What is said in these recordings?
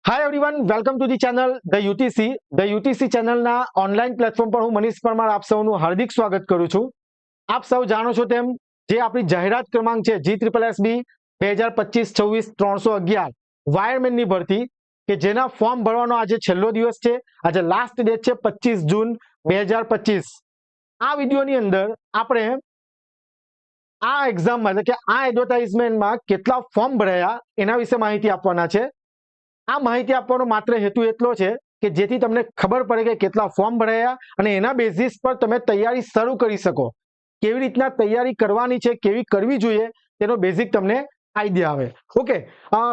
Hi everyone, welcome to the channel the UTC चैनलના online platform પર હું મનીષ પરમાર આપ સૌનું હાર્દિક સ્વાગત કરું છું। આપ સૌ જાણો છો તેમ જે આપણી જાહેરાત ક્રમાંક છે GSSB 2025-26 311 વાયરમેનની ભરતી કે જેના ફોર્મ ભરવાનો આજે છેલ્લો દિવસ છે। આજે લાસ્ટ ડેટ છે 25 જૂન 2025। આ વિડિયોની અંદર આપણે આ એક્ઝામમાં એટલે કે આ એડવર્ટાઇઝમેન્ટમાં કેટલા ફોર્મ ભરાયા એના વિશે માહિતી આપવાના છે। આ માહિતી આપવાનો માત્ર હેતુ એટલો છે કે જેથી તમને ખબર પડે કે કેટલા ફોર્મ ભરાયા અને એના બેઝિસ પર તમે તૈયારી શરૂ કરી શકો। કેવી રીતના તૈયારી કરવાની છે, કેવી કરવી જોઈએ તેનો બેઝિક તમને આઈડિયા આવે। ઓકે,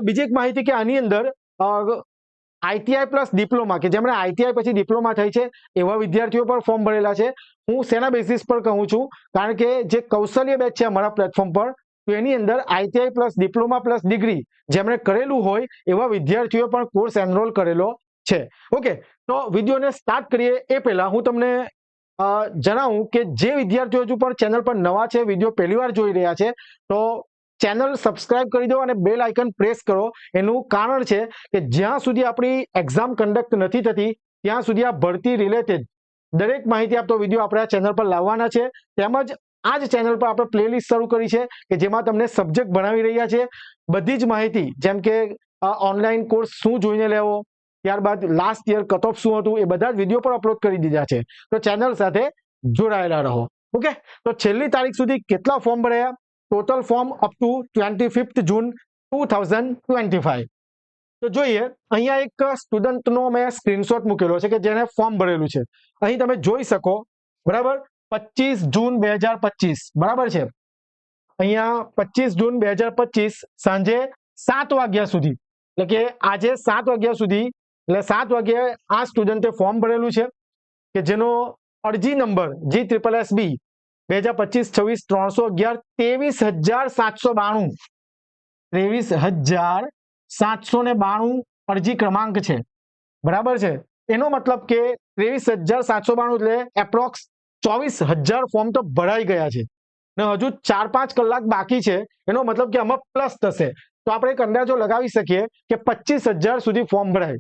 બીજી એક માહિતી કે આની અંદર આઈટીઆઈ પ્લસ ડિપ્લોમા કે જેમણે આઈટીઆઈ પછી ડિપ્લોમા થઈ છે એવા વિદ્યાર્થીઓ પર ફોર્મ ભરેલા છે। હું શેના બેઝિસ પર કહું છું, કારણ કે જે કૌશલ્ય બેચ છે અમારા પ્લેટફોર્મ પર, તો એની અંદર ITI plus diploma plus degree જેમણે કરેલું હોય એવા વિદ્યાર્થીઓ પણ કોર્સ એનરોલ કરેલો છે। ઓકે, તો વિડીયોને સ્ટાર્ટ કરીએ એ પહેલા હું તમને જણાવું કે જે વિદ્યાર્થીઓ હજુ પણ ચેનલ પર નવા છે, વિડીયો પહેલી વાર જોઈ રહ્યા છે, તો ચેનલ સબસ્ક્રાઇબ કરી દો અને બેલ આઇકન પ્રેસ કરો। એનું કારણ છે કે જ્યાં સુધી આપણી એક્ઝામ કન્ડક્ટ નથી થતી ત્યાં સુધી આ ભરતી રિલેટેડ દરેક માહિતી આપતો વિડીયો આપણે આ ચેનલ પર લાવવાના છે। તેમજ આ જ ચેનલ પર આપણે પ્લેલિસ્ટ શરૂ કરી છે કે જેમાં તમને સબ્જેક્ટ ભણાવી રહ્યા છે બધી જ માહિતી, જેમ કે ઓનલાઈન કોર્સ શું જોઈને લેવો, ત્યારબાદ લાસ્ટ યર કટ ઓફ શું હતું, એ બધા જ વિડીયો પર અપલોડ કરી દીધા છે। તો ચેનલ સાથે જોડાયેલા રહો। ઓકે, તો છેલ્લી તારીખ સુધી કેટલા ફોર્મ ભરાયા? ટોટલ ફોર્મ અપ ટુ 25 જૂન 2025। તો જોઈએ, અહીંયા એક સ્ટુડન્ટનો મેં સ્ક્રીનશોટ મૂકેલો છે કે જેને ફોર્મ ભરેલું છે। અહીં તમે જોઈ શકો, બરાબર, 25 જૂન 2025, બરાબર છે। અહીંયા 25 જૂન 2025 સાંજે 7 વાગ્યા સુધી, એટલે કે આજે 7 વાગ્યા સુધી, એટલે 7 વાગ્યે આ સ્ટુડન્ટે ફોર્મ ભરેલું છે કે જેનો અરજી નંબર GSSB 2025-26 311 23,792 23,792 અરજી ક્રમાંક છે, બરાબર છે। એનો મતલબ કે 23,792 એટલે એપ્રોક્સ 24,000 ફોર્મ તો ભરાઈ ગયા છે ને હજુ 4-5 કલાક બાકી છે। એનો મતલબ કે આમાં પ્લસ થશે, તો આપણે એક અંદાજો લગાવી શકીએ કે 25,000 સુધી ફોર્મ ભરાય,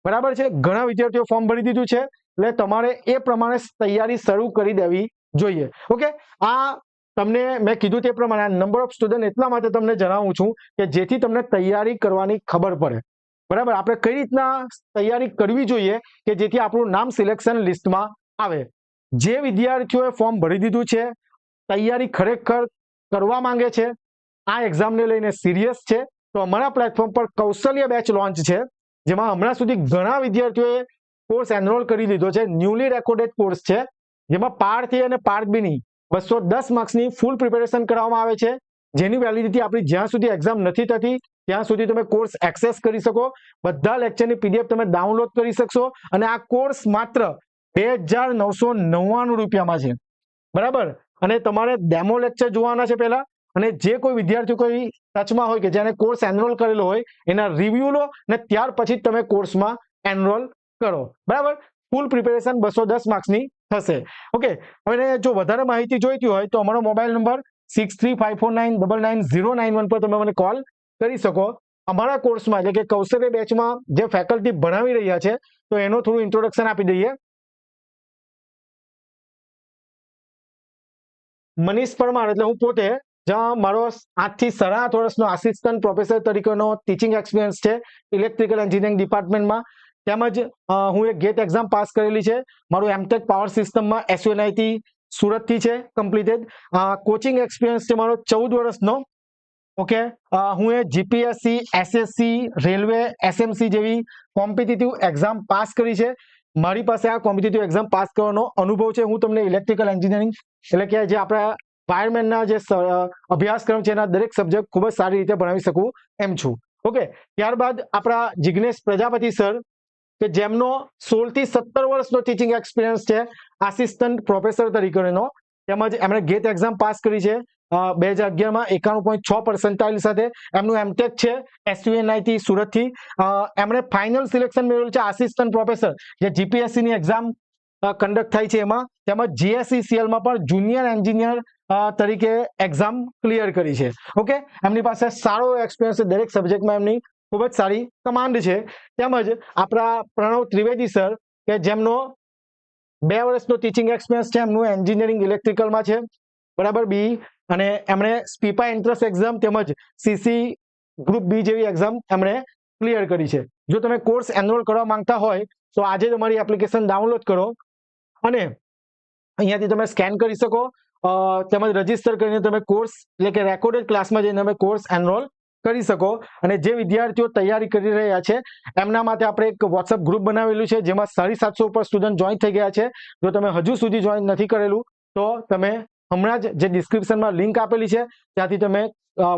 બરાબર છે। ઘણા વિદ્યાર્થીઓ ફોર્મ ભરી દીધું છે, એટલે તમારે એ પ્રમાણે તૈયારી શરૂ કરી દેવી જોઈએ। ઓકે, આ તમને મેં કીધું તે પ્રમાણે નંબર ઓફ સ્ટુડન્ટ એટલા માટે તમને જણાવું છું કે જેથી તમને તૈયારી કરવાની ખબર પડે, બરાબર। આપણે કઈ રીતના તૈયારી કરવી જોઈએ કે જેથી આપણું નામ સિલેક્શન લિસ્ટમાં આવે। જે વિદ્યાર્થીઓએ ફોર્મ ભરી દીધું છે, તૈયારી ખરેખર કરવા માંગે છે, આ એક્ઝામને લઈને સિરિયસ છે, તો અમારા પ્લેટફોર્મ પર કૌશલ્ય બેચ લોન્ચ છે, જેમાં હમણાં સુધી ઘણા વિદ્યાર્થીઓએ કોર્સ એનરોલ કરી લીધો છે। ન્યુલી રેકોર્ડેડ કોર્સ છે, જેમાં પાર્ટ એ અને પાર્ટ બી ની 210 માર્ક્સની ફૂલ પ્રિપેરેશન કરવામાં આવે છે, જેની વેલિડિટી આપણી જ્યાં સુધી એક્ઝામ નથી થતી ત્યાં સુધી તમે કોર્સ એક્સેસ કરી શકો। બધા લેક્ચરની પીડીએફ તમે ડાઉનલોડ કરી શકશો અને આ કોર્સ માત્ર 2,999 રૂપિયામાં છે, બરાબર। અને તમારે ડેમો લેક્ચર જોવાના છે પહેલા, અને જે કોઈ વિદ્યાર્થીઓ કોઈ ટચમાં હોય કે જેને કોર્સ એનરોલ કરેલો હોય એના રિવ્યુ લો અને ત્યાર પછી તમે કોર્સમાં એનરોલ કરો, બરાબર। ફૂલ પ્રિપેરેશન 210 માર્ક્સની થશે। ઓકે, હવે જો વધારે માહિતી જોઈતી હોય તો અમારો મોબાઈલ નંબર 6354999091 પર તમે મને કોલ કરી શકો। અમારા કોર્સમાં એટલે કે કૌશલ્ય બેચમાં જે ફેકલ્ટી ભણાવી રહ્યા છે, તો એનો થોડું ઇન્ટ્રોડક્શન આપી દઈએ। મનીષ પરમાર એટલે હું પોતે, જ્યાં મારો 8 થી 8.5 વર્ષનો આસિસ્ટન્ટ પ્રોફેસર તરીકેનો ટીચિંગ એક્સપિરિયન્સ છે ઇલેક્ટ્રિકલ એન્જિનિયરિંગ ડિપાર્ટમેન્ટમાં। તેમજ હું એક ગેટ એક્ઝામ પાસ કરેલી છે। મારું એમટેક પાવર સિસ્ટમમાં SUNIT સુરતથી છે કમ્પ્લીટેડ। કોચિંગ એક્સપિરિયન્સ છે મારો 14 વર્ષનો। ઓકે, હું એ GPSC, SSC, રેલવે, SMC જેવી કોમ્પિટિટિવ એક્ઝામ પાસ કરી છે। મારી પાસે આ કોમ્પિટિટિવ એક્ઝામ પાસ કરવાનો અનુભવ છે। હું તમને ઇલેક્ટ્રિકલ એન્જિનિયરિંગ એટલે કે જે આપણા વાયરમેનના જે અભ્યાસક્રમ છે એના દરેક સબ્જેક્ટ ખૂબ જ સારી રીતે ભણાવી શકું એમ છું। ઓકે, ત્યારબાદ આપણા જિગ્નેશ પ્રજાપતિ સર કે જેમનો 16 થી 17 વર્ષનો ટીચિંગ એક્સપિરિયન્સ છે આસિસ્ટન્ટ પ્રોફેસર તરીકેનો, તેમજ એમણે ગેટ એક્ઝામ પાસ કરી છે 2011માં 91.6% સાથે। એમનું એમટેક છે SUNIT સુરતથી। એમણે ફાઇનલ સિલેક્શન મેળવેલું છે આસિસ્ટન્ટ પ્રોફેસર જે GPSC ની એક્ઝામ કન્ડક્ટ થાય છે એમાં, તેમજ GSECLમાં પણ જુનિયર એન્જિનિયર તરીકે એક્ઝામ ક્લિયર કરી છે। ઓકે, એમની પાસે સારો એક્સપિરિયન્સ છે, દરેક સબ્જેક્ટમાં એમની ખૂબ જ સારી કમાન્ડ છે. તેમજ આપણા પ્રણવ ત્રિવેદી સર કે જેમનો 2 વર્ષનો ટીચિંગ એક્સપિરિયન્સ છે, એમનું એન્જિનિયરિંગ ઇલેક્ટ્રિકલમાં છે, બરાબર, બી, અને એમણે સ્પીપા એન્ટ્રન્સ એક્ઝામ તેમજ સીસી ગ્રુપ બી જેવી એક્ઝામ એમણે ક્લિયર કરી છે. જો તમે કોર્સ એનરોલ કરવા માંગતા હોય તો આજે તમારી એપ્લિકેશન ડાઉનલોડ કરો અને અહીંયાથી તમે સ્કેન કરી શકો, તેમજ રજીસ્ટર કરીને તમે કોર્સ એટલે કે રેકોર્ડેડ ક્લાસમાં જઈને તમે કોર્સ એનરોલ કરી શકો. અને જે વિદ્યાર્થીઓ તૈયારી કરી રહ્યા છે એમના માટે આપણે એક વોટ્સઅપ ગ્રુપ બનાવેલું છે જેમાં 750 ઉપર સ્ટુડન્ટ જોઈન થઈ ગયા છે. જો તમે હજુ સુધી જોઈન નથી કરેલું તો તમે હમણાં જ જે ડિસ્ક્રિપ્શનમાં લિંક આપેલી છે ત્યાંથી તમે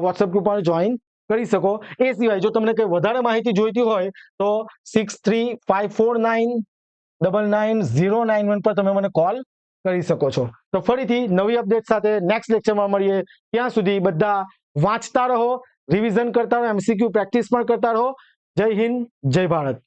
વોટ્સઅપ ગ્રુપમાં જોઈન કરી શકો. એ સિવાય જો તમને કંઈ વધારે માહિતી જોઈતી હોય તો 6354999091 પર તમે મને કોલ કરી શકો છો. તો ફરીથી નવી અપડેટ સાથે નેક્સ્ટ લેક્ચરમાં મળીએ. ત્યાં સુધી બધા વાંચતા રહો, રિવિઝન કરતા રહો, MCQ પ્રેક્ટિસ પણ કરતા રહો. જય હિન્દ, જય ભારત.